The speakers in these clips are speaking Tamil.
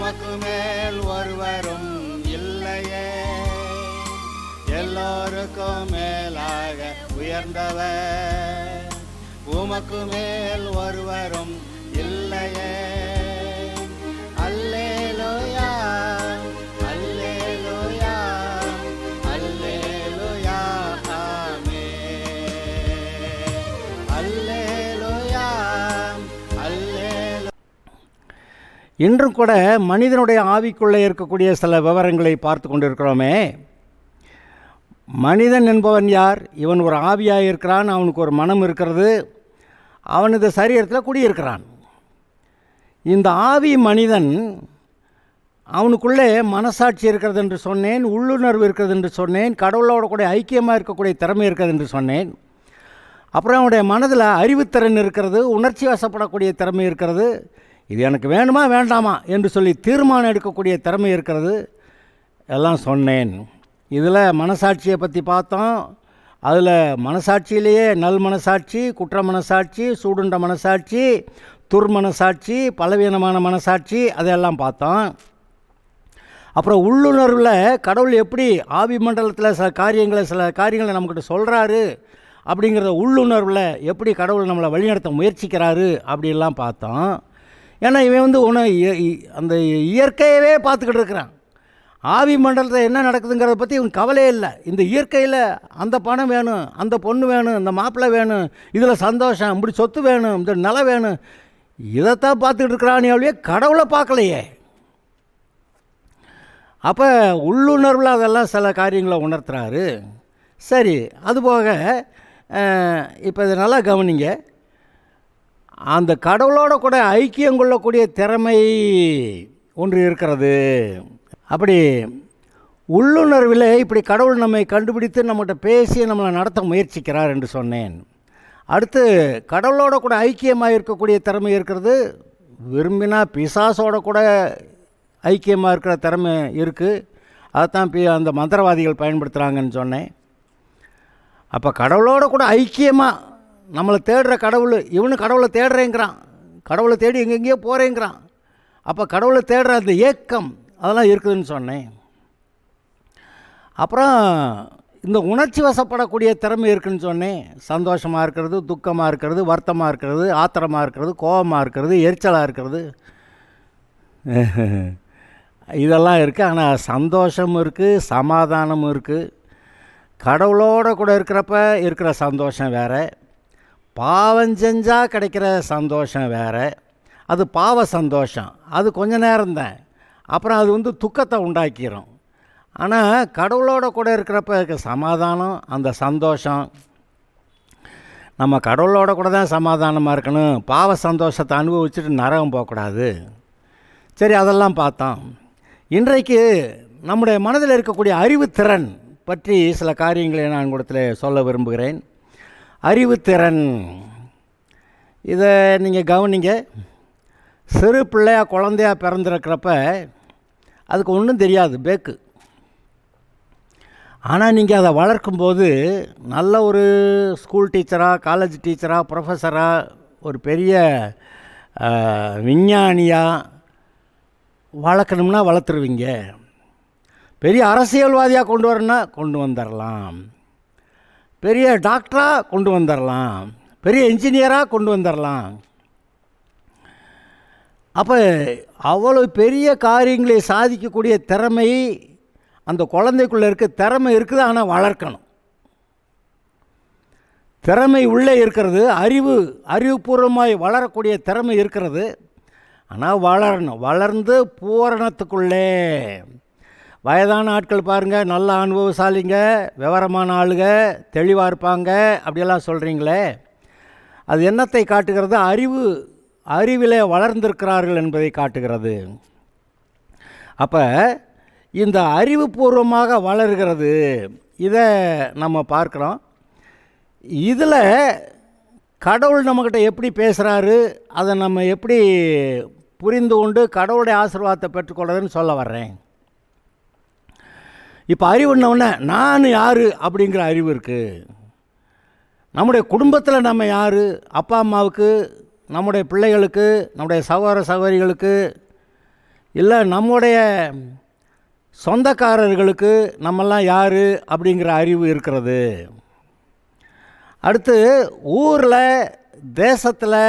உமக்கு மேல் ஒருவரும் இல்லையே, எல்லோருக்கும் மேலாக உயர்ந்தவர், உமக்கு மேல் ஒருவரும் இல்லையே. அல்லேலூயா அல்லேலூயா அல்லேலூயா ஆமென். அல்லேலூயா அல்லேலூயா. இன்றும் கூட மனிதனுடைய ஆவிக்குள்ளே இருக்கக்கூடிய சில விவரங்களை பார்த்து கொண்டிருக்கிறோமே. மனிதன் என்பவன் யார்? இவன் ஒரு ஆவியாக இருக்கிறான், அவனுக்கு ஒரு மனம் இருக்கிறது, அவன் இந்த சரீரத்தில் குடியிருக்கிறான். இந்த ஆவி மனிதன் அவனுக்குள்ளே மனசாட்சி இருக்கிறது என்று சொன்னேன், உள்ளுணர்வு இருக்கிறது என்று சொன்னேன், கடவுளோட கூட ஐக்கியமாக இருக்கக்கூடிய திறமை இருக்கிறது என்று சொன்னேன். அப்புறம் அவனுடைய மனதில் அறிவுத்திறன் இருக்கிறது, உணர்ச்சி வசப்படக்கூடிய திறமை இருக்கிறது, இது எனக்கு வேணுமா வேண்டாமா என்று சொல்லி தீர்மானம் எடுக்கக்கூடிய திறமை இருக்கிறது, எல்லாம் சொன்னேன். இதில் மனசாட்சியை பற்றி பார்த்தோம். அதில் மனசாட்சியிலேயே நல் மனசாட்சி, குற்ற மனசாட்சி, சூடுண்ட மனசாட்சி, துர்மனசாட்சி, பலவீனமான மனசாட்சி, அதையெல்லாம் பார்த்தோம். அப்புறம் உள்ளுணர்வில் கடவுள் எப்படி ஆவி மண்டலத்தில் சில காரியங்களை நம்மக்கிட்ட சொல்கிறாரு அப்படிங்கிறத உள்ளுணர்வில் எப்படி கடவுள் நம்மளை வழிநடத்த முயற்சிக்கிறாரு அப்படிலாம் பார்த்தோம். ஏன்னா இவன் அந்த இயற்கையவே பார்த்துக்கிட்டு இருக்கிறான். ஆவி மண்டலத்தில் என்ன நடக்குதுங்கிறத பற்றி இவன் கவலையே இல்லை. இந்த இயற்கையில் அந்த பணம் வேணும், அந்த பொண்ணு வேணும், இந்த மாப்பிள்ளை வேணும், இதில் சந்தோஷம், இப்படி சொத்து வேணும், இந்த நிலம் வேணும், இதைத்தான் பார்த்துக்கிட்டு இருக்கிறான். எவ்வளோ கடவுளை பார்க்கலையே. அப்போ உள்ளுணர்வில் அதெல்லாம் சில காரியங்களை உணர்த்துறாரு. சரி, அதுபோக இப்போ இதை நல்லா கவனிங்க. அந்த கடவுளோட கூட ஐக்கியம் கொள்ளக்கூடிய திறமை ஒன்று இருக்கிறது. அப்படி உள்ளுணர்வில் இப்படி கடவுள் நம்மை கண்டுபிடித்து நம்மகிட்ட பேசி நம்மளை நடத்த முயற்சிக்கிறார் என்று சொன்னேன். அடுத்து கடவுளோட கூட ஐக்கியமாக இருக்கக்கூடிய திறமை இருக்கிறது. விரும்பினா பிசாசோட கூட ஐக்கியமாக இருக்கிற திறமை இருக்குது. அதைத்தான் அந்த மந்திரவாதிகள் பயன்படுத்துகிறாங்கன்னு சொன்னேன். அப்போ கடவுளோட கூட ஐக்கியமாக நம்மளை தேடுற கடவுள், இவனு கடவுளை தேடுறேங்கிறான், கடவுளை தேடி எங்கெங்கேயோ போகிறேங்கிறான். அப்போ கடவுளை தேடுற அந்த ஏக்கம் அதெல்லாம் இருக்குதுன்னு சொன்னேன். அப்புறம் இந்த உணர்ச்சி வசப்படக்கூடிய திறமை இருக்குதுன்னு சொன்னேன். சந்தோஷமாக இருக்கிறது, துக்கமாக இருக்கிறது, வருத்தமாக இருக்கிறது, ஆத்திரமாக இருக்கிறது, கோபமாக இருக்கிறது, எரிச்சலாக இருக்கிறது, இதெல்லாம் இருக்குது. ஆனால் சந்தோஷமும் இருக்குது, சமாதானமும் இருக்குது. கடவுளோடு கூட இருக்கிறப்ப இருக்கிற சந்தோஷம் வேறு, பாவம் செஞ்சால் கிடைக்கிற சந்தோஷம் வேறு. அது பாவ சந்தோஷம், அது கொஞ்ச நேரம்தான், அப்புறம் அது துக்கத்தை உண்டாக்கிடும். ஆனால் கடவுளோட கூட இருக்கிறப்ப இருக்க சமாதானம், அந்த சந்தோஷம், நம்ம கடவுளோட கூட தான் சமாதானமாக இருக்கணும். பாவ சந்தோஷத்தை அனுபவிச்சுட்டு நரகம் போகக்கூடாது. சரி, அதெல்லாம் பார்த்தோம். இன்றைக்கு நம்முடைய மனதில் இருக்கக்கூடிய அறிவுத்திறன் பற்றி சில காரியங்களை நான் கூடத்தில் சொல்ல விரும்புகிறேன். அறிவுத்திறன், இதை நீங்கள் கவனிங்க. சிறு பிள்ளையாக குழந்தையாக பிறந்திருக்கிறப்ப அதுக்கு ஒன்றும் தெரியாது, பேக்கு. ஆனால் நீங்கள் அதை வளர்க்கும்போது நல்ல ஒரு ஸ்கூல் டீச்சராக, காலேஜ் டீச்சராக, ப்ரொஃபஸராக, ஒரு பெரிய விஞ்ஞானியாக வளர்க்கணும்னா வளர்த்துருவீங்க. பெரிய அரசியல்வாதியாக கொண்டு வரணும்னா கொண்டு வந்துடலாம், பெரிய டாக்டராக கொண்டு வந்துடலாம், பெரிய இன்ஜினியராக கொண்டு வந்துடலாம். அப்போ அவ்வளோ பெரிய காரியங்களை சாதிக்கக்கூடிய திறமை அந்த குழந்தைக்குள்ளே இருக்க திறமை இருக்குது. ஆனால் வளர்க்கணும். திறமை உள்ளே இருக்கிறது, அறிவுபூர்வமாய் வளரக்கூடிய திறமை இருக்கிறது. ஆனால் வளரணும். வளர்ந்து பூரணத்துக்குள்ளே, வயதான ஆட்கள் பாருங்கள், நல்ல அனுபவசாலிங்க, விவரமான ஆளுங்க, தெளிவாக இருப்பாங்க, அப்படியெல்லாம் சொல்கிறீங்களே, அது என்னத்தை காட்டுகிறது? அறிவிலே வளர்ந்திருக்கிறார்கள் என்பதை காட்டுகிறது. அப்போ இந்த அறிவுபூர்வமாக வளர்கிறது, இதை நம்ம பார்க்குறோம். இதில் கடவுள் நம்மக்கிட்ட எப்படி பேசுகிறாரு, அதை நம்ம எப்படி புரிந்து கொண்டு கடவுளுடைய ஆசீர்வாதத்தை பெற்றுக்கொள்றதுன்னு சொல்ல வர்றேன். இப்போ அறிவுன்னொன்னே நான் யார் அப்படிங்கிற அறிவு இருக்குது. நம்முடைய குடும்பத்தில் நம்ம யார், அப்பா அம்மாவுக்கு, நம்முடைய பிள்ளைகளுக்கு, நம்முடைய சகோதர சகோதரிகளுக்கு இல்லை நம்முடைய சொந்தக்காரர்களுக்கு நம்மெல்லாம் யார் அப்படிங்கிற அறிவு இருக்கிறது. அடுத்து ஊரில் தேசத்தில்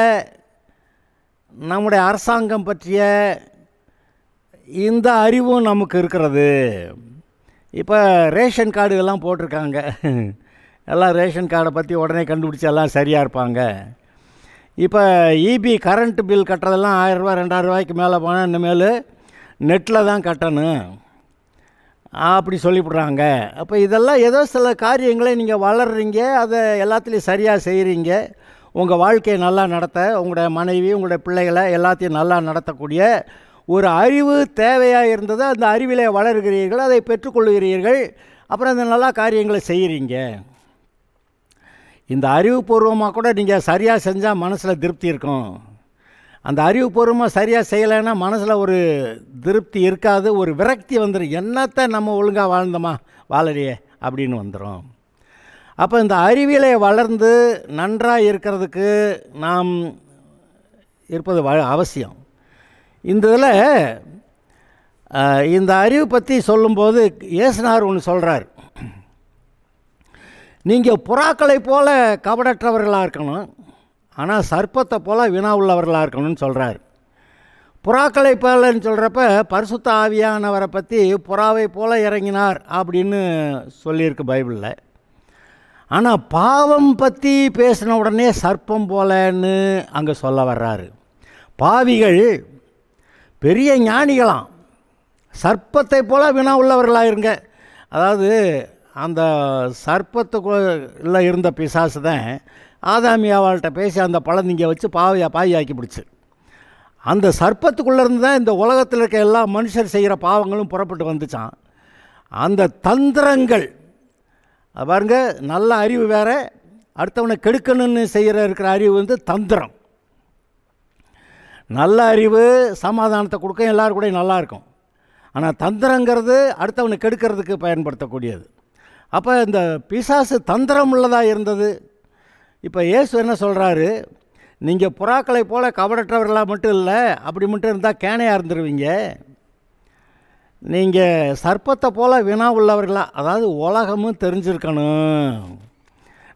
நம்முடைய அரசாங்கம் பற்றிய இந்த அறிவும் நமக்கு இருக்கிறது. இப்போ ரேஷன் கார்டு எல்லாம் போட்டிருக்காங்க. எல்லாம் ரேஷன் கார்டை பற்றி உடனே கண்டுபிடிச்சி எல்லாம் சரியாக இருப்பாங்க. இப்போ இபி கரண்ட் பில் கட்டுறதெல்லாம் 1000 ரூபா 2000 ரூபாய்க்கு மேலே போனால் இனிமேல் நெட்டில் தான் கட்டணும் அப்படி சொல்லிவிட்றாங்க. அப்போ இதெல்லாம் ஏதோ சில காரியங்களை நீங்கள் வளர்றீங்க, அதை எல்லாத்துலேயும் சரியாக செய்கிறீங்க. உங்கள் வாழ்க்கையை நல்லா நடத்த, உங்களுடைய மனைவி உங்களுடைய பிள்ளைகளை எல்லாத்தையும் நல்லா நடத்தக்கூடிய ஒரு அறிவு தேவையாக இருந்தது. அந்த அறிவிலே வளர்கிறீர்கள், அதை பெற்றுக்கொள்கிறீர்கள், அப்புறம் அந்த நல்லா காரியங்களை செய்கிறீங்க. இந்த அறிவுபூர்வமாக கூட நீங்கள் சரியாக செஞ்சால் மனசில் திருப்தி இருக்கும். அந்த அறிவுபூர்வமாக சரியாக செய்யலைன்னா மனசில் ஒரு திருப்தி இருக்காது, ஒரு விரக்தி வந்துடும். என்னத்தை நம்ம ஒழுங்காக வாழ்ந்தோமா வாழலையே அப்படின்னு வந்துடும். அப்போ இந்த அறிவிலே வளர்ந்து நன்றாக இருக்கிறதுக்கு நாம் இருப்பது அவசியம். இந்த இதில் இந்த அறிவு பற்றி சொல்லும்போது இயேசுநாதர் ஒன்று சொல்கிறார். நீங்கள் புறாக்களை போல கபடற்றவர்களாக இருக்கணும், ஆனால் சர்ப்பத்தை போல் வினா உள்ளவர்களாக இருக்கணும்னு சொல்கிறார். புறாக்களை போலன்னு சொல்கிறப்ப பரிசுத்த ஆவியானவரை பற்றி புறாவை போல இறங்கினார் அப்படின்னு சொல்லியிருக்கு பைபிளில். ஆனால் பாவம் பற்றி பேசின உடனே சர்ப்பம் போலன்னு அங்கே சொல்ல வர்றாரு. பாவிகள் பெரிய ஞானிகளாம், சர்ப்பத்தை போல வினா உள்ளவர்களாக இருங்க. அதாவது அந்த சர்ப்பத்துக்குள்ள இருந்த பிசாசு தான் ஆதாமியாவாள்கிட்ட பேசி அந்த பழம் நீங்கள் வச்சு பாவியாக்கி பிடிச்சி, அந்த சர்ப்பத்துக்குள்ளே இருந்து தான் இந்த உலகத்தில் இருக்க எல்லா மனுஷர் செய்கிற பாவங்களும் புறப்பட்டு வந்துச்சான். அந்த தந்திரங்கள் பாருங்க, நல்ல அறிவு வேறு, அடுத்தவனை கெடுக்கணும்னு இருக்கிற அறிவு வந்து தந்திரம். நல்ல அறிவு சமாதானத்தை கொடுக்கும், எல்லோரும் கூட நல்லா இருக்கும். ஆனால் தந்திரங்கிறது அடுத்தவனை கெடுக்கிறதுக்கு பயன்படுத்தக்கூடியது. அப்போ இந்த பிசாசு தந்திரம் உள்ளதாக இருந்தது. இப்போ இயேசு என்ன சொல்கிறாரு, நீங்கள் புறாக்களை போல கபடற்றவர்களாக மட்டும் இல்லை, அப்படி மட்டும் இருந்தால் கேனையாக இருந்துருவீங்க. நீங்கள் சர்ப்பத்தை போல் வினா உள்ளவர்களாக, அதாவது உலகமும் தெரிஞ்சிருக்கணும்.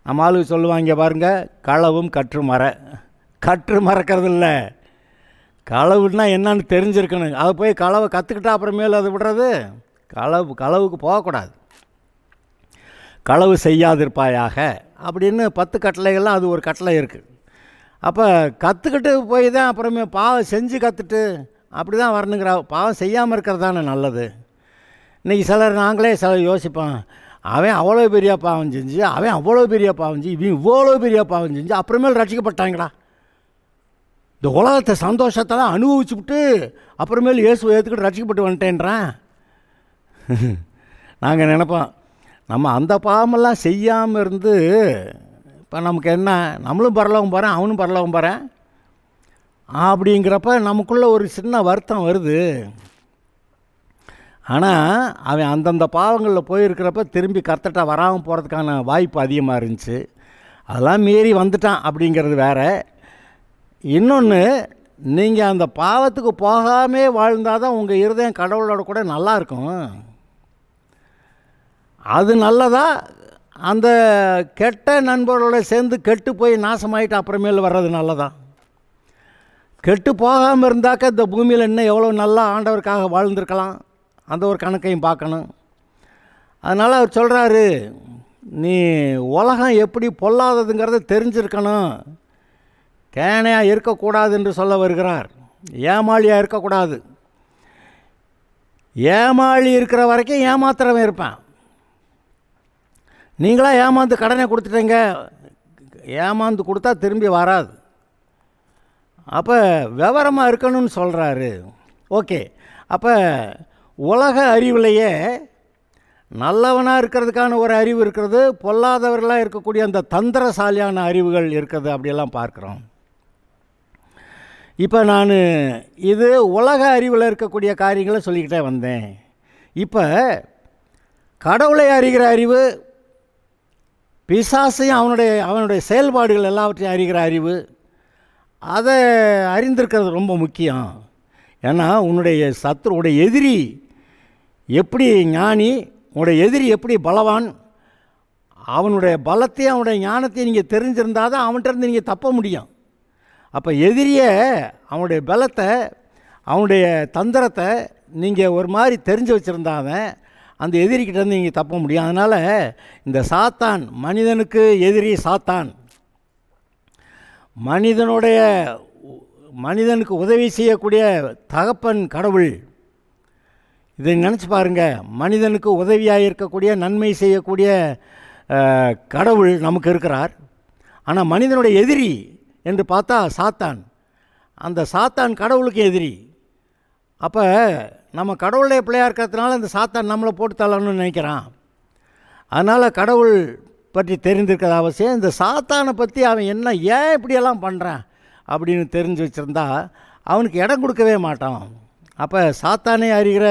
நம்ம ஆளுக்கு சொல்லுவாங்க பாருங்கள், களவும் கற்று மறக்கிறது இல்லை, களவுன்னா என்னன்னு தெரிஞ்சிருக்கணும். அதை போய் களவை கற்றுக்கிட்டா அப்புறமேல அது விடுறது. களவுக்கு போகக்கூடாது. களவு செய்யாதிருப்பாயாக அப்படின்னு 10 கட்டளைகள்லாம் அது ஒரு கட்டளை இருக்குது. அப்போ கற்றுக்கிட்டு போய் தான் அப்புறமே பாவம் செஞ்சு கற்றுட்டு அப்படி தான் வரணுங்கிற, பாவம் செய்யாமல் இருக்கிறது தானே நல்லது. இன்றைக்கி நாங்களே யோசிப்போம், அவன் அவ்வளோ பெரிய பாவம் செஞ்சு, அவன் அவ்வளோ பெரிய பாவம் செஞ்சு, இவன் இவ்வளோ பெரிய பாவம் செஞ்சு அப்புறமேல் ரட்சிக்கப்பட்டாங்கடா. இந்த உலகத்தை சந்தோஷத்தெல்லாம் அனுபவிச்சுவிட்டு அப்புறமேல் இயேசுவை ஏற்றுக்கிட்டு ரட்சிக்கப்பட்டு வந்துட்டேன்றான். நாங்கள் நினைப்போம், நம்ம அந்த பாவமெல்லாம் செய்யாமல் இருந்து இப்போ நமக்கு என்ன, நம்மளும் பரலோகம் போகிறேன் அவனும் பரலோகம் போகிறேன் அப்படிங்கிறப்ப நமக்குள்ளே ஒரு சின்ன வருத்தம் வருது. ஆனால் அவன் அந்தந்த பாவங்களில் போயிருக்கிறப்ப திரும்பி கர்த்தட்ட வராமல் போகிறதுக்கான வாய்ப்பு அதிகமாக இருந்துச்சு. அதெல்லாம் மீறி வந்துட்டான் அப்படிங்கிறது வேறு. இன்னொன்று, நீங்கள் அந்த பாவத்துக்கு போகாமே வாழ்ந்தால் தான் உங்கள் இருதயம் கடவுளோட கூட நல்லாயிருக்கும். அது நல்லதா, அந்த கெட்ட நண்பர்களோட சேர்ந்து கெட்டு போய் நாசமாயிட்டு அப்புறமேல் வர்றது நல்லதா? கெட்டு போகாமல் இருந்தாக்க இந்த பூமியில் இன்னும் எவ்வளோ நல்லா ஆண்டவருக்காக வாழ்ந்திருக்கலாம், அந்த ஒரு கணக்கையும் பார்க்கணும். அதனால் அவர் சொல்கிறாரு, நீ உலகம் எப்படி பொல்லாததுங்கிறத தெரிஞ்சிருக்கணும், கேனையாக இருக்கக்கூடாது என்று சொல்ல வருகிறார். ஏமாளியாக இருக்கக்கூடாது. ஏமாளி இருக்கிற வரைக்கும் ஏமாத்துறவன் இருப்பான். நீங்களாக ஏமாந்து கடனை கொடுத்துட்டீங்க, ஏமாந்து கொடுத்தா திரும்பி வராது. அப்போ விவரமாக இருக்கணும்னு சொல்கிறாரு. ஓகே, அப்போ உலக அறிவிலேயே நல்லவனாக இருக்கிறதுக்கான ஒரு அறிவு இருக்கிறது, பொல்லாதவர்களாக இருக்கக்கூடிய அந்த தந்திரசாலியான அறிவுகள் இருக்கிறது, அப்படியெல்லாம் பார்க்குறோம். இப்போ நான் இது உலக அறிவில் இருக்கக்கூடிய காரியங்களை சொல்லிக்கிட்டே வந்தேன். இப்போ கடவுளை அறிகிற அறிவு, பிசாசையும் அவனுடைய செயல்பாடுகள் எல்லாவற்றையும் அறிகிற அறிவு, அதை அறிந்திருக்கிறது ரொம்ப முக்கியம். ஏன்னா உன்னுடைய எதிரி எப்படி ஞானி, உன்னுடைய எதிரி எப்படி பலவான், அவனுடைய பலத்தையும் அவனுடைய ஞானத்தையும் நீங்கள் தெரிஞ்சிருந்தால் தான் அவன்கிட்ட நீங்கள் தப்ப முடியும். அப்போ எதிரியை, அவனுடைய பலத்தை, அவனுடைய தந்திரத்தை நீங்கள் ஒரு மாதிரி தெரிஞ்சு வச்சுருந்தாவன் அந்த எதிரிக்கிட்டேருந்து நீங்கள் தப்ப முடியும். அதனால் இந்த சாத்தான், மனிதனுக்கு எதிரி சாத்தான், மனிதனுக்கு உதவி செய்யக்கூடிய தகப்பன் கடவுள். இதை நினச்சி பாருங்கள். மனிதனுக்கு உதவியாக இருக்கக்கூடிய, நன்மை செய்யக்கூடிய கடவுள் நமக்கு இருக்கிறார். ஆனால் மனிதனுடைய எதிரி என்று பார்த்தா சாத்தான். அந்த சாத்தான் கடவுளுக்கு எதிரி. அப்போ நம்ம கடவுளுடைய பிள்ளையாக இருக்கிறதுனால அந்த சாத்தான் நம்மளை போட்டு தள்ளணும்னு நினைக்கிறான். அதனால் கடவுள் பற்றி தெரிந்திருக்கிறது அவசியம். இந்த சாத்தானை பற்றி அவன் என்ன, ஏன் இப்படியெல்லாம் பண்ணுறான் அப்படின்னு தெரிஞ்சு வச்சுருந்தா அவனுக்கு இடம் கொடுக்கவே மாட்டான். அப்போ சாத்தானே அறிகிற,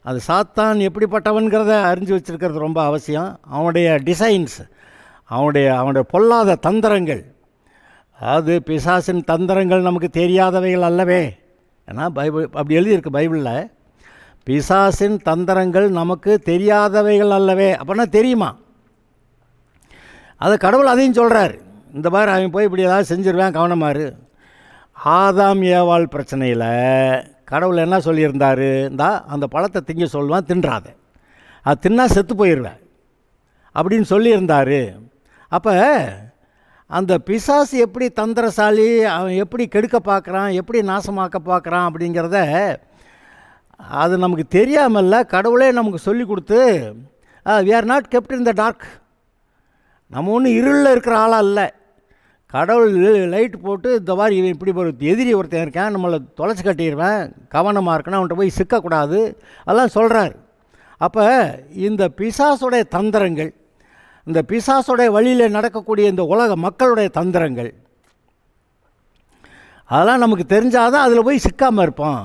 அது சாத்தான் எப்படிப்பட்டவன்கிறத அறிஞ்சு வச்சுருக்கிறது ரொம்ப அவசியம். அவனுடைய டிசைன்ஸ், அவனுடைய பொல்லாத தந்திரங்கள், அதாவது பிசாசின் தந்திரங்கள் நமக்கு தெரியாதவைகள் அல்லவே. ஏன்னா பைபிள் அப்படி எழுதியிருக்கு பைபிளில், பிசாசின் தந்திரங்கள் நமக்கு தெரியாதவைகள் அல்லவே. அப்படின்னா தெரியுமா? அது கடவுள் அதையும் சொல்கிறார். இந்த மாதிரி அவன் போய் இப்படி ஏதாவது செஞ்சிருவேன், கவனமாரு. ஆதாம் ஏவாள் பிரச்சனையில் கடவுள் என்ன சொல்லியிருந்தார்? அந்த பழத்தை திங்க சொல்லுவான், தின்றாத, அது தின்னா செத்து போயிடுவேன் அப்படின்னு சொல்லியிருந்தார். அப்போ அந்த பிசாசு எப்படி தந்திரசாலி, அவன் எப்படி கெடுக்க பார்க்குறான், எப்படி நாசமாக்க பார்க்குறான் அப்படிங்கிறத அது நமக்கு தெரியாமல்ல, கடவுளே நமக்கு சொல்லி கொடுத்து, we are not kept in the dark. நம்ம ஒன்றும் இருளில் இருக்கிற ஆளாக இல்லை. கடவுள் லைட் போட்டு, இந்த மாதிரி இவன் இப்படி ஒரு எதிரி ஒருத்தன் இருக்கான், நம்மளை தொலைச்சி கட்டிடுவேன், கவனமாக இருக்கணும், அவன்கிட்ட போய் சிக்கக்கூடாது, அதெல்லாம் சொல்கிறார். அப்போ இந்த பிசாசுடைய தந்திரங்கள், இந்த பிசாசுடைய வழியில் நடக்கக்கூடிய இந்த உலக மக்களுடைய தந்திரங்கள், அதெல்லாம் நமக்கு தெரிஞ்சாதான் அதில் போய் சிக்காமல் இருப்போம்.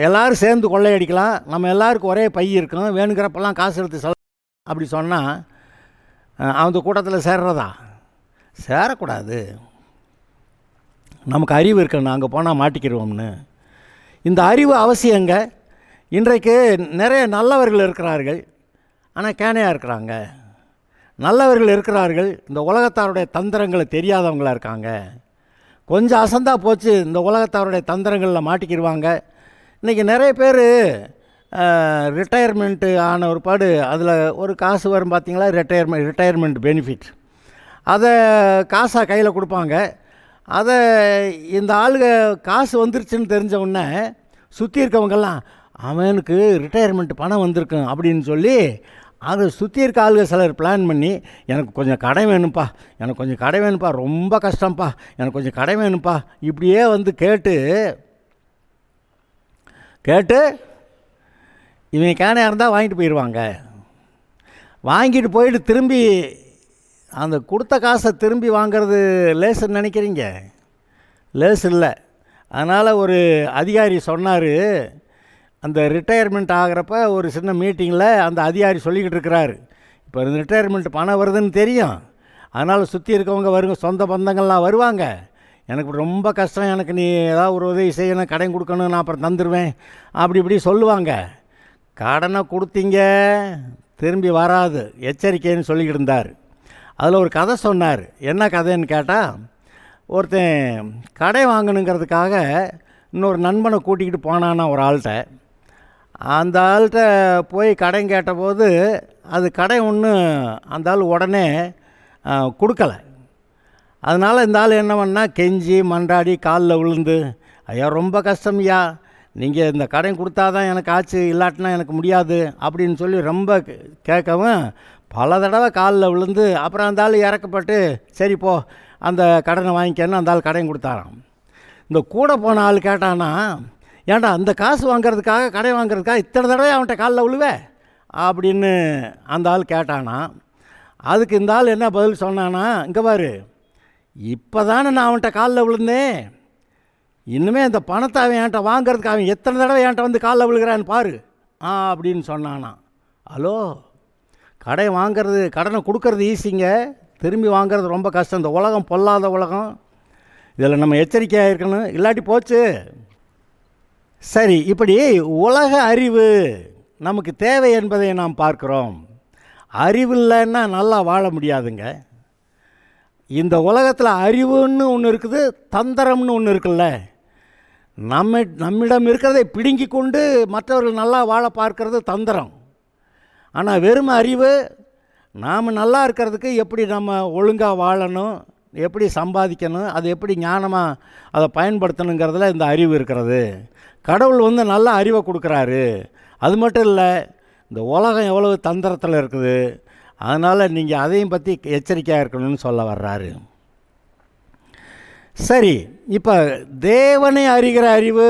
எல்லோரும் சேர்ந்து கொள்ளையடிக்கலாம், நம்ம எல்லாருக்கும் ஒரே பை இருக்கும், வேணுங்கிறப்பெல்லாம் காசு எடுத்து அப்படி சொன்னால் அந்த கூட்டத்தில் சேர்றதா? சேரக்கூடாது. நமக்கு அறிவு இருக்கணும், அங்கே போனால் மாட்டிக்கிடுவோம்னு. இந்த அறிவு அவசியங்க. இன்றைக்கு நிறைய நல்லவர்கள் இருக்கிறார்கள், ஆனால் கேனையாக இருக்கிறாங்க. நல்லவர்கள் இருக்கிறார்கள், இந்த உலகத்தாருடைய தந்திரங்களை தெரியாதவங்களாக இருக்காங்க. கொஞ்சம் அசந்தா போச்சு, இந்த உலகத்தாருடைய தந்திரங்களில் மாட்டிக்கிடுவாங்க. இன்றைக்கி நிறைய பேர் ரிட்டையர்மெண்ட்டு ஆன ஒரு பாடு அதில் ஒரு காசு வரும் பார்த்திங்களா, ரிட்டையர்மெண்ட் பெனிஃபிட், அதை காசாக கையில் கொடுப்பாங்க. அதை இந்த ஆளுங்க காசு வந்துருச்சுன்னு தெரிஞ்ச உடனே சுற்றி இருக்கவங்கெல்லாம் அவனுக்கு ரிட்டையர்மெண்ட் பணம் வந்திருக்கும் அப்படின்னு சொல்லி அதை சுற்றி இருக்க ஆளுங்க சிலர் பிளான் பண்ணி, எனக்கு கொஞ்சம் கடை வேணும்ப்பா, எனக்கு கொஞ்சம் கடை வேணும்ப்பா, ரொம்ப கஷ்டம்ப்பா, எனக்கு கொஞ்சம் கடை வேணும்ப்பா, இப்படியே வந்து கேட்டு இவங்க கேனையாக இருந்தால் வாங்கிட்டு போயிடுவாங்க. வாங்கிட்டு போயிட்டு திரும்பி அந்த கொடுத்த காசை திரும்பி வாங்கிறது லேசுன்னு நினைக்கிறீங்க? லேசு இல்லை. அதனால் ஒரு அதிகாரி சொன்னார், அந்த ரிட்டையர்மெண்ட் ஆகிறப்ப ஒரு சின்ன மீட்டிங்கில் அந்த அதிகாரி சொல்லிக்கிட்டு இருக்கிறாரு, இப்போ இந்த ரிட்டையர்மெண்ட் பணம் வருதுன்னு தெரியும், அதனால் சுற்றி இருக்கவங்க வருங்க, சொந்த பந்தங்கள்லாம் வருவாங்க, எனக்கு ரொம்ப கஷ்டம், எனக்கு நீ ஏதாவது ஒரு உதவி செய்யணும், கடன் கொடுக்கணும், நான் அப்புறம் தந்துடுவேன் அப்படி இப்படி சொல்லுவாங்க. கடனை கொடுத்தீங்க திரும்பி வராது, எச்சரிக்கைன்னு சொல்லிக்கிட்டு இருந்தார். அதில் ஒரு கதை சொன்னார். என்ன கதைன்னு கேட்டால், ஒருத்தன் கடை வாங்கணுங்கிறதுக்காக இன்னொரு நண்பனை கூட்டிக்கிட்டு போனான்னா ஒரு ஆள்கிட்ட. அந்த ஆள்கிட்ட போய் கடன் கேட்டபோது அது கடை ஒன்று அந்த ஆள் உடனே கொடுக்கலை. அதனால் இந்த ஆள் என்ன பண்ணால் கெஞ்சி மன்றாடி காலில் விழுந்து, ஐயா ரொம்ப கஷ்டம்யா, நீங்கள் இந்த கடன் கொடுத்தா தான் எனக்கு ஆச்சு, இல்லாட்டினா எனக்கு முடியாது அப்படின்னு சொல்லி ரொம்ப கேட்கவும் பல தடவை காலில் விழுந்து அப்புறம் அந்த ஆள் இறக்கப்பட்டு, சரி போ அந்த கடனை வாங்கிக்கன்னு அந்த ஆள் கடன் கொடுத்தாராம். இந்த கூட போன ஆள் கேட்டானா, ஏன்டா அந்த காசு வாங்கிறதுக்காக கடை வாங்கிறதுக்காக இத்தனை தடவை அவன்கிட்ட காலில் விழுவே அப்படின்னு அந்த ஆள் கேட்டானா. அதுக்கு இந்த ஆள் என்ன பதில் சொன்னானா, இங்கே பாரு, இப்போ தானே நான் அவன்கிட்ட காலில் விழுந்தேன், இன்னுமே அந்த பணத்தை அவன் என்கிட்ட வாங்கிறதுக்கு அவன் எத்தனை தடவை என்கிட்ட வந்து காலில் விழுகிறான்னு பாரு அப்படின்னு சொன்னானா. ஹலோ, கடனை கொடுக்கறது ஈஸிங்க, திரும்பி வாங்கிறது ரொம்ப கஷ்டம். இந்த உலகம் பொல்லாத உலகம், இதில் நம்ம எச்சரிக்கையாக இருக்கணும், இல்லாட்டி போச்சு. சரி, இப்படி உலக அறிவு நமக்கு தேவை என்பதை நாம் பார்க்கிறோம். அறிவில்லைன்னா நல்லா வாழ முடியாதுங்க. இந்த உலகத்தில் அறிவுன்னு ஒன்று இருக்குது, தந்திரம்னு ஒன்று இருக்குல்ல. நம்மிடம் இருக்கிறதை பிடுங்கி கொண்டு மற்றவர்கள் நல்லா வாழ பார்க்கறது தந்திரம். ஆனால் வெறும் அறிவு, நாம் நல்லா இருக்கிறதுக்கு எப்படி நம்ம ஒழுங்காக வாழணும், எப்படி சம்பாதிக்கணும், அது எப்படி ஞானமாக அதை பயன்படுத்தணுங்கிறதுல இந்த அறிவு இருக்கிறது. கடவுள் நல்ல அறிவை கொடுக்குறாரு. அது மட்டும் இல்லை, இந்த உலகம் எவ்வளவு தந்திரத்தில் இருக்குது, அதனால் நீங்கள் அதையும் பற்றி எச்சரிக்கையாக இருக்கணும்னு சொல்ல வர்றாரு. சரி, இப்போ தேவனை அறிகிற அறிவு,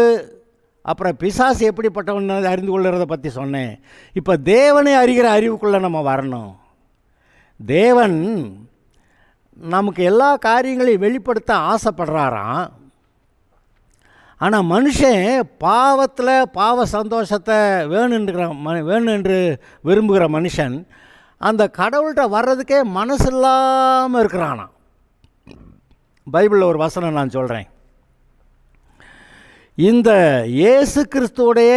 அப்புறம் பிசாசு எப்படிப்பட்டவன் அறிந்து கொள்கிறத பற்றி சொன்னேன். இப்போ தேவனை அறிகிற அறிவுக்குள்ளே நம்ம வரணும். தேவன் நமக்கு எல்லா காரியங்களையும் வெளிப்படுத்த ஆசைப்படுறாராம். ஆனால் மனுஷன் பாவத்தில் பாவ சந்தோஷத்தை வேணும் என்று விரும்புகிற மனுஷன் அந்த கடவுள்கிட்ட வர்றதுக்கே மனசு இல்லாமல் இருக்கிறானா. பைபிளில் ஒரு வசனம் நான் சொல்கிறேன். இந்த இயேசு கிறிஸ்துவுடைய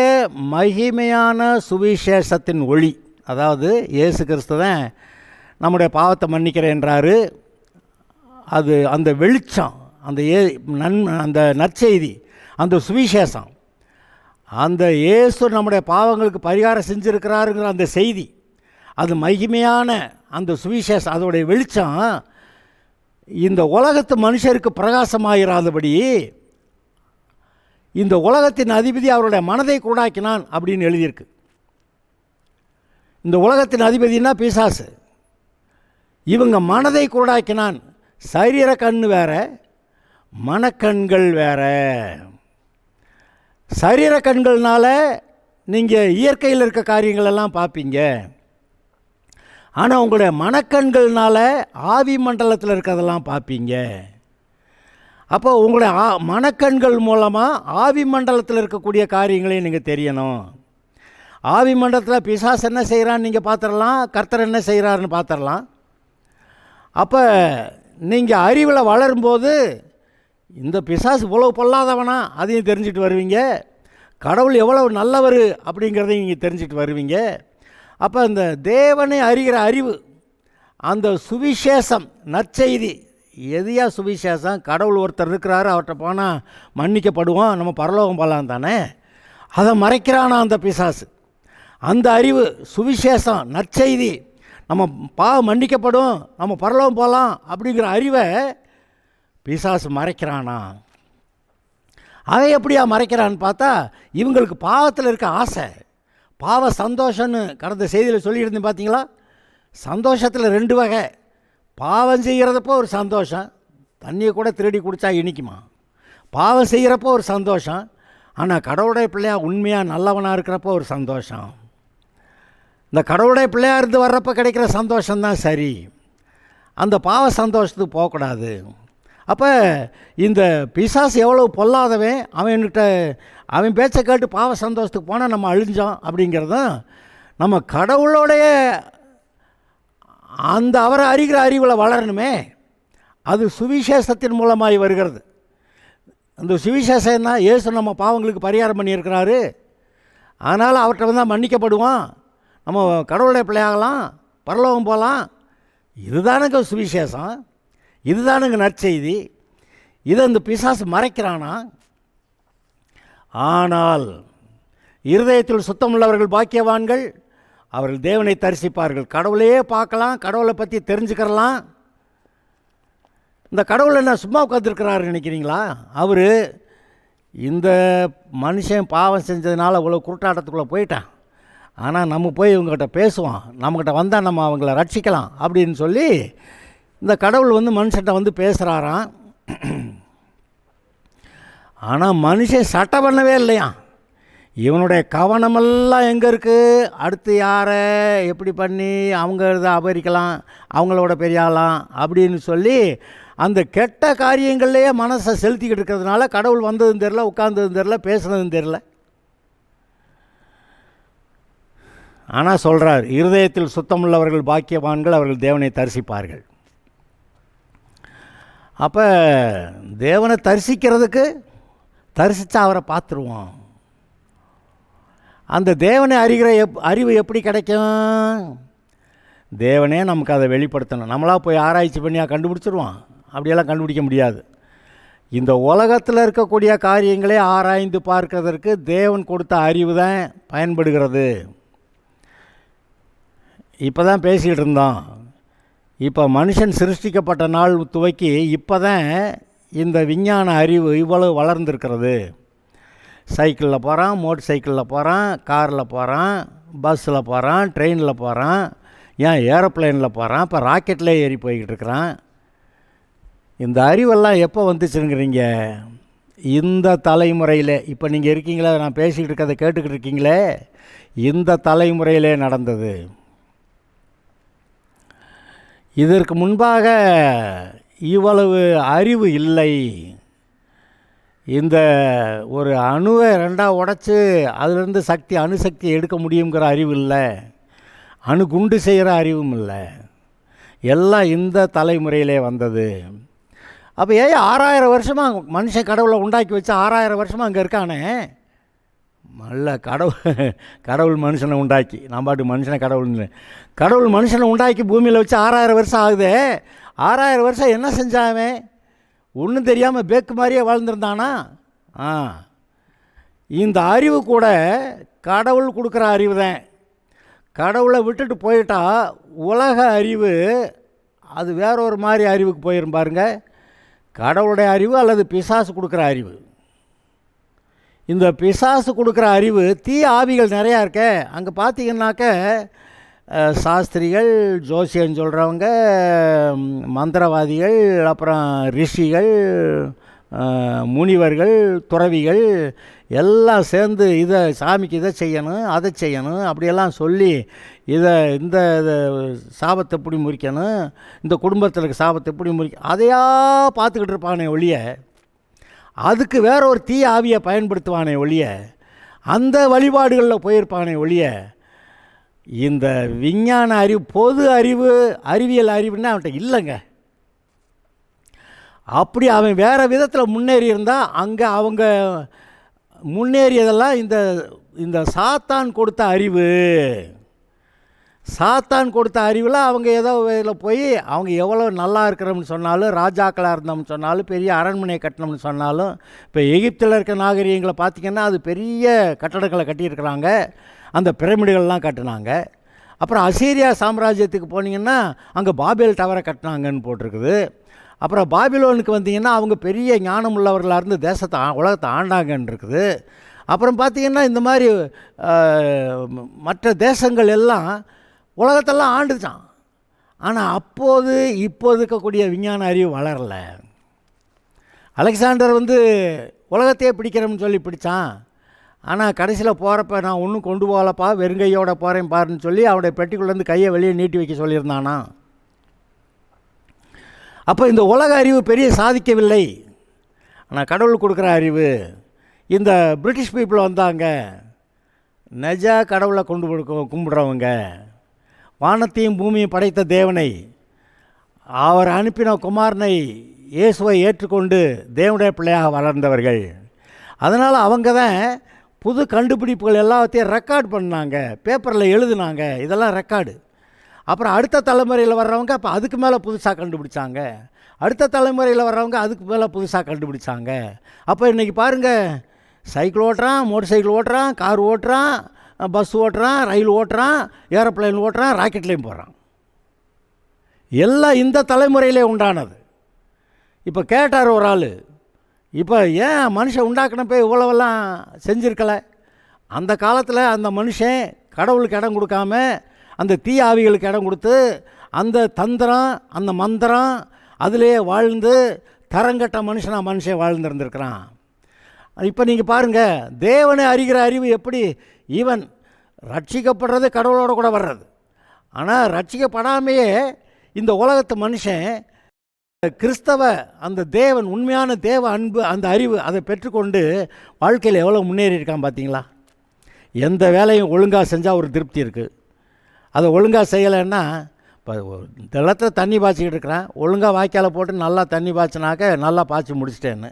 மகிமையான சுவிசேஷத்தின் ஒளி, அதாவது இயேசு கிறிஸ்து தான் நம்முடைய பாவத்தை மன்னிக்கிறேன்றாரு. அது அந்த வெளிச்சம், அந்த நற்செய்தி, அந்த சுவிசேஷம், அந்த இயேசு நம்முடைய பாவங்களுக்கு பரிகாரம் செஞ்சுருக்கிறாருங்கிற அந்த செய்தி, அது மகிமையான அந்த சுவிசேஷம், அதோடைய வெளிச்சம் இந்த உலகத்து மனுஷருக்கு பிரகாசமாகிறாதபடி இந்த உலகத்தின் அதிபதி அவருடைய மனதை குருடாக்கினான் அப்படின்னு எழுதியிருக்கு. இந்த உலகத்தின் அதிபதினா பிசாசு. இவங்க மனதை குருடாக்கினான். சரீர கண் வேற, மனக்கண்கள் வேற. சரீர கண்கள்னால நீங்கள் இயற்கையில் இருக்க காரியங்களெல்லாம் பார்ப்பீங்க. ஆனால் உங்களுடைய மனக்கண்கள்னால ஆவி மண்டலத்தில் இருக்கிறதெல்லாம் பார்ப்பீங்க. அப்போ உங்களுடைய மனக்கண்கள் மூலமாக ஆவி மண்டலத்தில் இருக்கக்கூடிய காரியங்களையும் நீங்கள் தெரியணும். ஆவி மண்டலத்தில் பிசாசு என்ன செய்கிறான்னு நீங்கள் பார்த்துடலாம், கர்த்தர் என்ன செய்கிறாருன்னு பார்த்துடலாம். அப்போ நீங்கள் அறிவில் வளரும்போது இந்த பிசாசு இவ்வளவு பொல்லாதவனா அதையும் தெரிஞ்சுட்டு வருவீங்க. கடவுள் எவ்வளவு நல்லவர் அப்படிங்கிறதையும் நீங்கள் தெரிஞ்சுட்டு வருவீங்க. அப்போ இந்த தேவனை அறிகிற அறிவு, அந்த சுவிசேஷம், நற்செய்தி, எதையா சுவிசேஷம்? கடவுள் ஒருத்தர் இருக்கிறாரு, அவர்கிட்ட போனால் மன்னிக்கப்படுவோம், நம்ம பரலோகம் போகலாம் தானே. அதை மறைக்கிறானா அந்த பிசாசு. அந்த அறிவு, சுவிசேஷம், நற்செய்தி, நம்ம பாவம் மன்னிக்கப்படும், நம்ம பரலோகம் போகலாம் அப்படிங்கிற அறிவை பிசாசு மறைக்கிறானா. அதை எப்படியா மறைக்கிறான்னு பார்த்தா, இவங்களுக்கு பாவத்தில் இருக்க ஆசை, பாவ சந்தோஷம்னு கடந்த செய்தியில் சொல்லியிருந்தேன் பார்த்தீங்களா. சந்தோஷத்தில் 2 வகை. பாவம் செய்கிறதப்போ ஒரு சந்தோஷம், தண்ணியை கூட திருடி குடித்தா இனிக்குமா. பாவம் செய்கிறப்போ ஒரு சந்தோஷம், ஆனால் கடவுளுடைய பிள்ளையாக உண்மையாக நல்லவனாக இருக்கிறப்போ ஒரு சந்தோஷம். இந்த கடவுளுடைய பிள்ளையாக இருந்து வர்றப்போ கிடைக்கிற சந்தோஷம்தான் சரி. அந்த பாவ சந்தோஷத்துக்கு போகக்கூடாது. அப்போ இந்த பிசாசு எவ்வளோ பொல்லாதவன், அவன் பேச்சை கேட்டு பாவ சந்தோஷத்துக்கு போனால் நம்ம அழிஞ்சோம் அப்படிங்கிறதும், நம்ம கடவுளோடைய அந்த அவரை அறிகிற அறிவில் வளரணுமே. அது சுவிசேஷத்தின் மூலமாகி வருகிறது. அந்த சுவிசேஷம் என்ன? இயேசு நம்ம பாவங்களுக்கு பரிகாரம் பண்ணியிருக்கிறாரு, அதனால் அவர்கிட்ட வந்தால் மன்னிக்கப்படுவோம், நம்ம கடவுளுடைய பிள்ளையாகலாம், பரலோகம் போகலாம். இதுதானுங்க சுவிசேஷம், இதுதானுங்க நற்செய்தி. இதை இந்த பிசாசு மறைக்கிறானா. ஆனால் இருதயத்தில் சுத்தமுள்ளவர்கள் பாக்கியவான்கள், அவர்கள் தேவனை தரிசிப்பார்கள். கடவுளையே பார்க்கலாம், கடவுளை பற்றி தெரிஞ்சுக்கிறலாம். இந்த கடவுள் என்ன சும்மா உட்காந்துருக்கிறாரு நினைக்கிறீங்களா? அவர் இந்த மனுஷன் பாவம் செஞ்சதுனால இவ்வளோ குருட்டாட்டத்துக்குள்ளே போயிட்டான், ஆனால் நம்ம போய் இவங்ககிட்ட பேசுவோம், நம்மக்கிட்ட வந்தால் நம்ம அவங்கள ரட்சிக்கலாம் அப்படின்னு சொல்லி இந்த கடவுள் மனுஷன்கிட்ட பேசுகிறாராம். ஆனால் மனுஷன் சட்டை பண்ணவே இல்லையா. இவனுடைய கவனமெல்லாம் எங்கே இருக்குது? அடுத்து யாரை எப்படி பண்ணி அவங்க இதை அபகரிக்கலாம், அவங்களோட பெரியாலாம் அப்படின்னு சொல்லி அந்த கெட்ட காரியங்கள்லேயே மனசை செலுத்திக்கிட்டு இருக்கிறதுனால கடவுள் வந்ததும் தெரில, உட்கார்ந்ததும் தெரில, பேசுனதும் தெரில. ஆனால் சொல்கிறார், இருதயத்தில் சுத்தமுள்ளவர்கள் பாக்கியவான்கள், அவர்கள் தேவனை தரிசிப்பார்கள். அப்போ தேவனை தரிசிக்கிறதுக்கு தரிசித்தா அவரை பார்த்துருவோம். அந்த தேவனை அறிகிற அறிவு எப்படி கிடைக்கும்? தேவனே நமக்கு அதை வெளிப்படுத்தணும். நம்மளாக போய் ஆராய்ச்சி பண்ணியாக கண்டுபிடிச்சிருவான்? அப்படியெல்லாம் கண்டுபிடிக்க முடியாது. இந்த உலகத்தில் இருக்கக்கூடிய காரியங்களே ஆராய்ந்து பார்க்கறதற்கு தேவன் கொடுத்த அறிவு தான் பயன்படுகிறது. இப்போ தான் பேசிக்கிட்டு இருந்தோம். இப்போ மனுஷன் சிருஷ்டிக்கப்பட்ட நாள் துவக்கி இப்போ தான் இந்த விஞ்ஞான அறிவு இவ்வளவு வளர்ந்துருக்கிறது. சைக்கிளில் போகிறான், மோட்டர் சைக்கிளில் போகிறான், காரில் போகிறான், பஸ்ஸில் போகிறான், ட்ரெயினில் போகிறான், ஏன் ஏரோப்ளேனில் போகிறான், இப்போ ராக்கெட்லேயே ஏறி போய்கிட்டு இருக்கிறான். இந்த அறிவெல்லாம் எப்போ வந்துச்சுங்கிறீங்க? இந்த தலைமுறையில், இப்போ நீங்கள் இருக்கீங்களே, நான் பேசிக்கிட்டு இருக்கிறத கேட்டுக்கிட்டு இருக்கீங்களே, இந்த தலைமுறையிலே நடந்தது. இதற்கு முன்பாக இவ்வளவு அறிவு இல்லை. இந்த ஒரு அணுவை ரெண்டாக உடைச்சி அதிலிருந்து அணுசக்தி எடுக்க முடியுங்கிற அறிவு இல்லை. அணுகுண்டு செய்கிற அறிவும் இல்லை. எல்லாம் இந்த தலைமுறையிலே வந்தது. அப்போ 6000 வருஷமாக மனுஷன் கடவுளை உண்டாக்கி வச்சு 6000 வருஷமாக அங்கே இருக்கானே. நல்ல கடவுள் மனுஷனை உண்டாக்கி, நான் பாட்டு மனுஷனை கடவுள் மனுஷனை உண்டாக்கி பூமியில் வச்சு 6000 வருஷம் ஆகுது. 6000 வருஷம் என்ன செஞ்சாவே? ஒன்றும் தெரியாமல் பேக்கு மாதிரியே வாழ்ந்துருந்தானா? இந்த அறிவு கூட கடவுள் கொடுக்குற அறிவு தான். கடவுளை விட்டுட்டு போயிட்டா உலக அறிவு அது வேற ஒரு மாதிரி அறிவுக்கு போயிரும் பாருங்க. கடவுளுடைய அறிவு அல்லது பிசாசு கொடுக்குற அறிவு. இந்த பிசாசு கொடுக்குற அறிவு தீய ஆவிகள் நிறையா இருக்கே. அங்கே பார்த்தீங்கன்னாக்க சாஸ்திரிகள், ஜோசியம் சொல்கிறவங்க, மந்திரவாதிகள், அப்புறம் ரிஷிகள், முனிவர்கள், துறவிகள் எல்லாம் சேர்ந்து இதை சாமிக்கு இதை செய்யணும், அதை செய்யணும் அப்படியெல்லாம் சொல்லி இந்த சாபத்தை எப்படி முறிக்கணும், இந்த குடும்பத்தில் இருக்க சாபத்தை எப்படி அதையா பார்த்துக்கிட்டு இருப்பானே ஒழிய, அதுக்கு வேற ஒரு தீய ஆவியை பயன்படுத்துவானே ஒழிய, அந்த வழிபாடுகளில் போயிருப்பானே ஒழிய, இந்த விஞ்ஞான அறிவு, பொது அறிவு, அறிவியல் அறிவுன்னா அவன்கிட்ட இல்லைங்க. அப்படி அவன் வேறு விதத்தில் முன்னேறி இருந்தால் அங்கே அவங்க முன்னேறியதெல்லாம் இந்த சாத்தான் கொடுத்த அறிவு. சாத்தான் கொடுத்த அறிவில் அவங்க ஏதோ இதில் போய் அவங்க எவ்வளோ நல்லா இருக்கிறோம்னு சொன்னாலும், ராஜாக்களாக இருந்தோம்னு சொன்னாலும், பெரிய அரண்மனையை கட்டினோம்னு சொன்னாலும், இப்போ எகிப்தில் இருக்க நாகரிகங்களை பார்த்திங்கன்னா அது பெரிய கட்டடங்களை கட்டியிருக்கிறாங்க, அந்த பிரமிடுகள்லாம் கட்டினாங்க. அப்புறம் அசீரியா சாம்ராஜ்யத்துக்கு போனீங்கன்னா அங்கே பாபேல் டவரை கட்டினாங்கன்னு போட்டிருக்குது. அப்புறம் பாபிலோனுக்கு வந்தீங்கன்னா அவங்க பெரிய ஞானம் உள்ளவர்களாக இருந்து உலகத்தை ஆண்டாங்கன்னு இருக்குது. அப்புறம் பார்த்திங்கன்னா இந்த மாதிரி மற்ற தேசங்கள் எல்லாம் உலகத்தெல்லாம் ஆண்டுச்சான். ஆனால் இப்போது இருக்கக்கூடிய விஞ்ஞான அறிவு வளரலை. அலெக்சாண்டர் உலகத்தையே பிடிக்கிறோம்னு சொல்லி பிடித்தான். ஆனால் கடைசியில் போகிறப்ப நான் ஒன்றும் கொண்டு போகலப்பா, வெறுங்கையோட போகிறேன் பாருன்னு சொல்லி அவனுடைய பெட்டிக்குள்ளேருந்து கையை வெளியே நீட்டி வைக்க சொல்லியிருந்தானா. அப்போ இந்த உலக அறிவு பெரிய சாதிக்கவில்லை. ஆனால் கடவுள் கொடுக்குற அறிவு. இந்த பிரிட்டிஷ் பீப்புள் வந்தாங்க, நெஜ கடவுளை கும்பிடுறவங்க, வானத்தையும் பூமியும் படைத்த தேவனை, அவர் அனுப்பின குமாரனை இயேசுவை ஏற்றுக்கொண்டு தேவனுடைய பிள்ளையாக வளர்ந்தவர்கள். அதனால் அவங்க தான் புது கண்டுபிடிப்புகள் எல்லாத்தையும் ரெக்கார்ட் பண்ணாங்க, பேப்பரில் எழுதுனாங்க, இதெல்லாம் ரெக்கார்டு. அப்புறம் அடுத்த தலைமுறையில் வர்றவங்க அப்போ அதுக்கு மேலே புதுசாக கண்டுபிடிச்சாங்க, அடுத்த தலைமுறையில் வர்றவங்க அதுக்கு மேலே புதுசாக கண்டுபிடிச்சாங்க. அப்போ இன்றைக்கி பாருங்கள், சைக்கிள் ஓட்டுறான், மோட்டர் சைக்கிள் ஓட்டுறான், கார் ஓட்டுறான், பஸ் ஓட்டுறான், ரயில் ஓட்டுறான், ஏரோப்ளைன் ஓட்டுறான், ராக்கெட்லேயும் போகிறான். எல்லாம் இந்த தலைமுறையிலே உண்டானது. இப்போ கேட்டார் ஒரு ஆள், இப்போ ஏன் மனுஷன் உண்டாக்கினப்போ இவ்வளவெல்லாம் செஞ்சுருக்கலை? அந்த காலத்தில் அந்த மனுஷன் கடவுளுக்கு இடம் கொடுக்காம அந்த தீய ஆவிகளுக்கு இடம் கொடுத்து அந்த தந்திரம், அந்த மந்திரம் அதிலேயே வாழ்ந்து தரங்கட்ட மனுஷன் வாழ்ந்துருந்துருக்கிறான். இப்போ நீங்கள் பாருங்கள், தேவனை அறிகிற அறிவு எப்படி? ஈவன் ரட்சிக்கப்படுறது கடவுளோட கூட வர்றது. ஆனால் ரட்சிக்கப்படாமையே இந்த உலகத்து மனுஷன் கிறிஸ்தவ அந்த தேவன், உண்மையான தேவ அன்பு, அந்த அறிவு அதை பெற்றுக்கொண்டு வாழ்க்கையில் எவ்வளோ முன்னேறி இருக்கான் பார்த்தீங்களா? எந்த வேலையும் ஒழுங்காக செஞ்சால் ஒரு திருப்தி இருக்குது. அதை ஒழுங்காக செய்யலைன்னா, இப்போ நிலத்தில் தண்ணி பாய்ச்சிக்கிட்டு இருக்கிறேன், ஒழுங்காக வாய்க்கால் போட்டு நல்லா தண்ணி பாய்ச்சினாக்க நல்லா பாய்ச்சி முடிச்சிட்டேன்னு,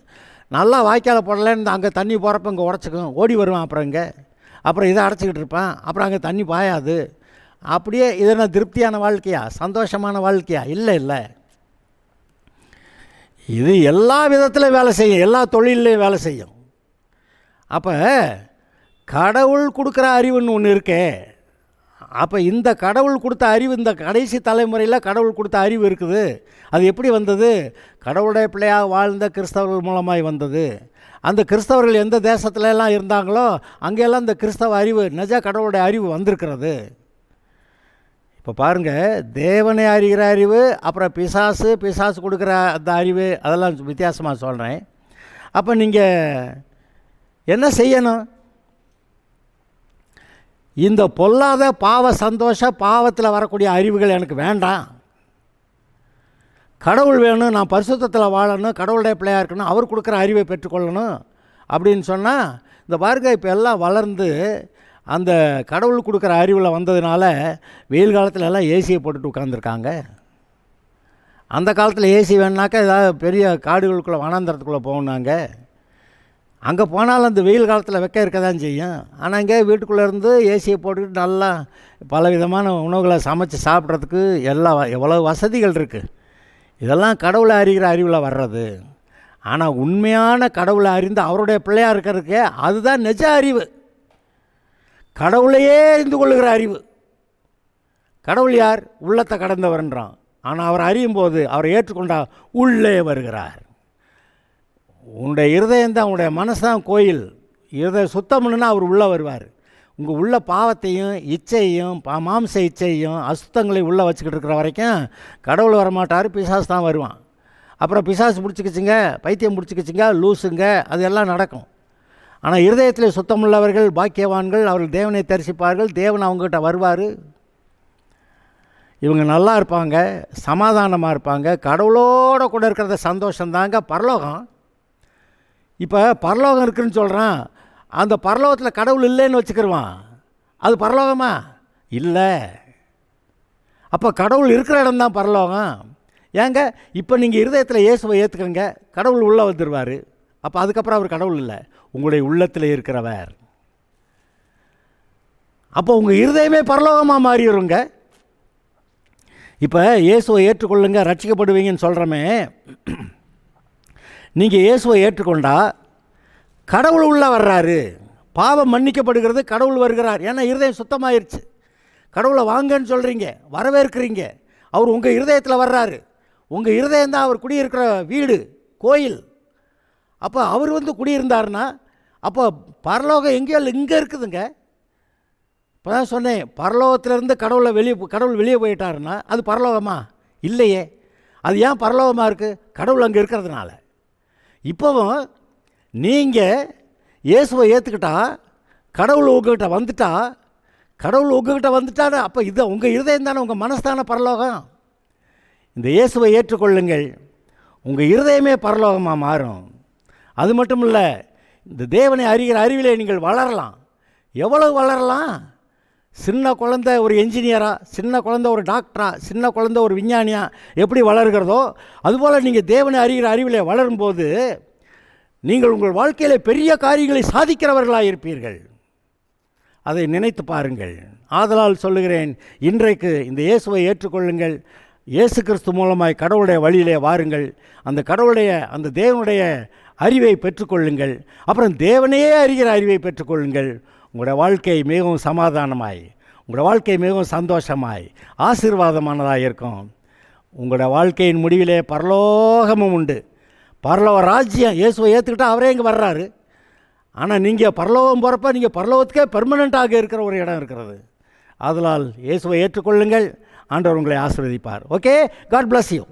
நல்லா வாய்க்கால் போடலன்னு அங்கே தண்ணி போகிறப்ப இங்கே உடச்சிக்கும், ஓடி வருவான். அப்புறம் இங்கே அப்புறம் இதை அடைச்சிக்கிட்டு இருப்பேன், அப்புறம் அங்கே தண்ணி பாயாது. அப்படியே இதெல்லாம் திருப்தியான வாழ்க்கையா, சந்தோஷமான வாழ்க்கையா? இல்லை இல்லை. இது எல்லா விதத்திலும் வேலை செய்யும், எல்லா தொழிலையும் வேலை செய்யும். அப்போ கடவுள் கொடுக்குற அறிவுன்னு ஒன்று இருக்கே. அப்போ இந்த கடவுள் கொடுத்த அறிவு, இந்த கடைசி தலைமுறையில் கடவுள் கொடுத்த அறிவு இருக்குது. அது எப்படி வந்தது? கடவுளுடைய பிள்ளையாக வாழ்ந்த கிறிஸ்தவர்கள் மூலமாய் வந்தது. அந்த கிறிஸ்தவர்கள் எந்த தேசத்துலலாம் இருந்தாங்களோ அங்கெல்லாம் இந்த கிறிஸ்தவ அறிவு, நிஜ கடவுளுடைய அறிவு வந்திருக்கிறது. இப்போ பாருங்கள், தேவனை அறிகிற அறிவு, அப்புறம் பிசாசு கொடுக்குற அந்த அறிவு, அதெல்லாம் வித்தியாசமாக சொல்கிறேன். அப்போ நீங்கள் என்ன செய்யணும்? இந்த பொல்லாத பாவ சந்தோஷ பாவத்தில் வரக்கூடிய அறிவுகள் எனக்கு வேண்டாம். கடவுள் வேணும், நான் பரிசுத்தத்தில் வாழணும், கடவுளுடைய பிள்ளையாக இருக்கணும், அவர் கொடுக்குற அறிவை பெற்றுக்கொள்ளணும் அப்படின்னு சொன்னால், இந்த பாருங்க இப்போ எல்லாம் வளர்ந்து அந்த கடவுள் கொடுக்குற அறிவில் வந்ததுனால வெயில் காலத்தில் எல்லாம் ஏசியை போட்டுட்டு உட்காந்துருக்காங்க. அந்த காலத்தில் ஏசி வேணுனாக்கா ஏதாவது பெரிய காடுகளுக்குள்ளே வனாந்தரத்துக்குள்ளே போகணுனாங்க. அங்கே போனாலும் அந்த வெயில் காலத்தில் வெக்க இருக்க தான் செய்யும். ஆனால் இங்கே வீட்டுக்குள்ளே இருந்து ஏசியை போட்டுக்கிட்டு நல்லா பலவிதமான உணவுகளை சமைச்சு சாப்பிட்றதுக்கு எவ்வளோ வசதிகள் இருக்குது. இதெல்லாம் கடவுளை அறிகிற அறிவில் வர்றது. ஆனால் உண்மையான கடவுளை அறிந்து அவருடைய பிள்ளையாக இருக்கிறதுக்கே அதுதான் நிஜ அறிவு, கடவுளையே அறிந்து கொள்ளுகிற அறிவு. கடவுள் யார்? உள்ளத்தை கடந்தவர்ன்றான். ஆனால் அவர் அறியும் போது, அவரை ஏற்றுக்கொண்டா உள்ளே வருகிறார். உன்னுடைய இருதயம்தான், உன்னுடைய மனசு தான் கோயில். இருதயம் சுத்தம் பண்ணுன்னா அவர் உள்ளே வருவார். உங்கள் உள்ள பாவத்தையும் இச்சையும் மாம்ச இச்சையும் அசுத்தங்களை உள்ளே வச்சுக்கிட்டு இருக்கிற வரைக்கும் கடவுள் வரமாட்டார், பிசாசு தான் வருவான். அப்புறம் பிசாசு பிடிச்சிக்கிச்சிங்க, பைத்தியம் பிடிச்சிக்கிச்சிங்க, லூசுங்க, அது எல்லாம் நடக்கும். ஆனால் இருதயத்தில் சுத்தமுள்ளவர்கள் பாக்கியவான்கள், அவர்கள் தேவனை தரிசிப்பார்கள், தேவன் அவங்ககிட்ட வருவார். இவங்க நல்லா இருப்பாங்க, சமாதானமாக இருப்பாங்க, கடவுளோடு கூட இருக்கிறத சந்தோஷந்தாங்க பரலோகம். இப்போ பரலோகம் இருக்குதுன்னு சொல்கிறான், அந்த பரலோகத்தில் கடவுள் இல்லைன்னு வச்சுக்கிடுவான், அது பரலோகமா? இல்லை. அப்போ கடவுள் இருக்கிற இடம்தான் பரலோகம். ஏங்க இப்போ நீங்கள் இருதயத்தில் இயேசுவை ஏற்றுக்கங்க, கடவுள் உள்ளே வந்துடுவார். அப்போ அதுக்கப்புறம் அவர் கடவுள் இல்லை, உங்களுடைய உள்ளத்தில் இருக்கிறவர். அப்போ உங்கள் இருதயமே பரலோகமாக மாறிடுங்க. இப்போ இயேசுவை ஏற்றுக்கொள்ளுங்க ரட்சிக்கப்படுவீங்கன்னு சொல்கிறோமே, நீங்கள் இயேசுவை ஏற்றுக்கொண்டா கடவுள் உள்ளே வர்றாரு, பாவம் மன்னிக்கப்படுகிறது, கடவுள் வருகிறார். ஏன்னா இருதயம் சுத்தமாயிருச்சு. கடவுளை வாங்கன்னு சொல்கிறீங்க, வரவேற்கிறீங்க, அவர் உங்கள் இருதயத்தில் வர்றாரு. உங்கள் இருதயம் தான் அவர் குடியிருக்கிற வீடு, கோயில். அப்போ அவர் வந்து குடியிருந்தாருன்னா அப்போ பரலோகம் எங்கேயோ இங்கே இருக்குதுங்க. இப்போ தான் சொன்னேன், பரலோகத்திலேருந்து கடவுள் வெளியே போயிட்டாருன்னா அது பரலோகமா? இல்லையே. அது ஏன் பரலோகமாக இருக்குது? கடவுள் அங்கே இருக்கிறதுனால. இப்போவும் நீங்கள் இயேசுவை ஏற்றுக்கிட்டா, கடவுள் உங்கள்கிட்ட வந்துட்டா அப்போ இது உங்கள் இருதயம் தானே, உங்கள் மனசு தானே பரலோகம். இந்த இயேசுவை ஏற்றுக்கொள்ளுங்கள், உங்கள் இருதயமே பரலோகமாக மாறும். அது மட்டும் இல்லை, இந்த தேவனை அறிகிற அறிவிலே நீங்கள் வளரலாம். எவ்வளவு வளரலாம்? சின்ன குழந்தை ஒரு என்ஜினியரா, சின்ன குழந்தை ஒரு டாக்டரா, சின்ன குழந்தை ஒரு விஞ்ஞானியா எப்படி வளர்கிறதோ அதுபோல் நீங்கள் தேவனை அறிகிற அறிவிலே வளரும்போது நீங்கள் உங்கள் வாழ்க்கையில் பெரிய காரியங்களை சாதிக்கிறவர்களாக இருப்பீர்கள். அதை நினைத்து பாருங்கள். ஆதலால் சொல்லுகிறேன், இன்றைக்கு இந்த இயேசுவை ஏற்றுக்கொள்ளுங்கள். இயேசு கிறிஸ்து மூலமாய் கடவுளுடைய வழியிலே வாருங்கள். அந்த தேவனுடைய அறிவை பெற்றுக்கொள்ளுங்கள். அப்புறம் தேவனையே அறிகிற அறிவை பெற்றுக்கொள்ளுங்கள். உங்களுடைய வாழ்க்கை மிகவும் சமாதானமாய், உங்களுடைய வாழ்க்கை மிகவும் சந்தோஷமாய் ஆசீர்வாதமானதாக இருக்கும். உங்களுடைய வாழ்க்கையின் முடிவிலே பரலோகமும் உண்டு. பரலோக ராஜ்யம், இயேசுவை ஏற்றுக்கிட்டால் அவரே இங்கே வர்றாரு. ஆனால் நீங்கள் பரலோகம் போகிறப்ப நீங்கள் பரலோகத்துக்கே பெர்மனண்ட்டாக இருக்கிற ஒரு இடம் இருக்கிறது. ஆதலால் இயேசுவை ஏற்றுக்கொள்ளுங்கள். ஆண்டவர் உங்களை ஆசீர்வதிப்பார். Okay, God bless you.